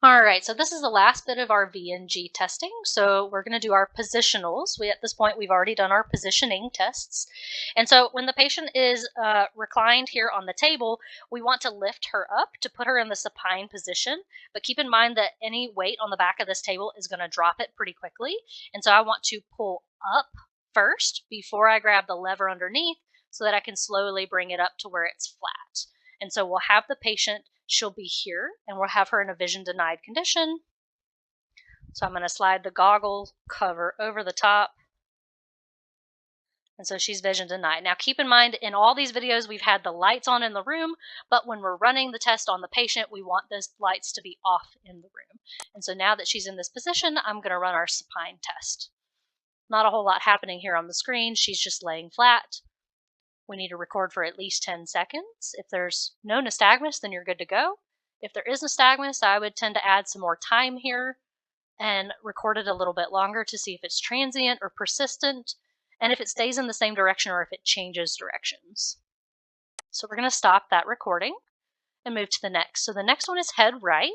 All right, so this is the last bit of our VNG testing. So we're going to do our positionals. At this point, we've already done our positioning tests. And so when the patient is reclined here on the table, we want to lift her up to put her in the supine position. But keep in mind that any weight on the back of this table is going to drop it pretty quickly. And so I want to pull up first before I grab the lever underneath so that I can slowly bring it up to where it's flat. And so we'll have the patient, she'll be here, and we'll have her in a vision denied condition. So I'm going to slide the goggle cover over the top. And so she's vision denied. Now keep in mind, in all these videos, we've had the lights on in the room, but when we're running the test on the patient, we want those lights to be off in the room. And so now that she's in this position, I'm going to run our supine test. Not a whole lot happening here on the screen. She's just laying flat. We need to record for at least 10 seconds. If there's no nystagmus, then you're good to go. If there is nystagmus, I would tend to add some more time here and record it a little bit longer to see if it's transient or persistent, and if it stays in the same direction or if it changes directions. So we're going to stop that recording and move to the next. So the next one is head right,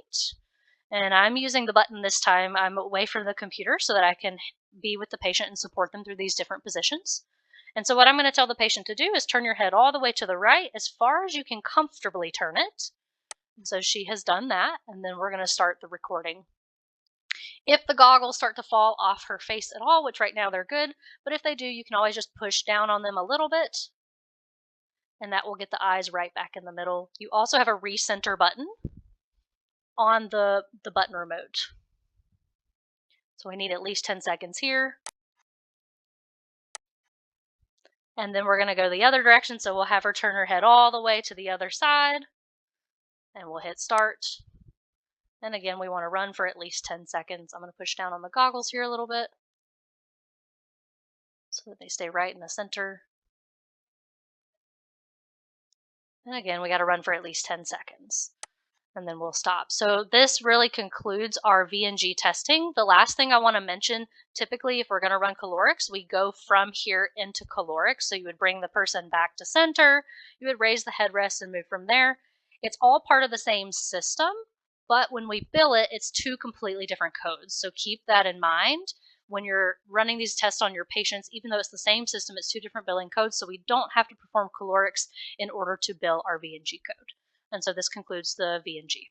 and I'm using the button this time. I'm away from the computer so that I can be with the patient and support them through these different positions. And so what I'm going to tell the patient to do is turn your head all the way to the right as far as you can comfortably turn it. And so she has done that, and then we're going to start the recording. If the goggles start to fall off her face at all, which right now they're good, but if they do, you can always just push down on them a little bit, and that will get the eyes right back in the middle. You also have a recenter button on the button remote. So we need at least 10 seconds here. And then we're going to go the other direction, so we'll have her turn her head all the way to the other side, and we'll hit start. And again, we want to run for at least 10 seconds. I'm going to push down on the goggles here a little bit so that they stay right in the center. And again, we got to run for at least 10 seconds. And then we'll stop. So this really concludes our VNG testing. The last thing I want to mention, typically if we're going to run calorics, we go from here into calorics. So you would bring the person back to center, you would raise the headrest and move from there. It's all part of the same system, but when we bill it, it's two completely different codes. So keep that in mind when you're running these tests on your patients. Even though it's the same system, it's two different billing codes, so we don't have to perform calorics in order to bill our VNG code. And so this concludes the VNG.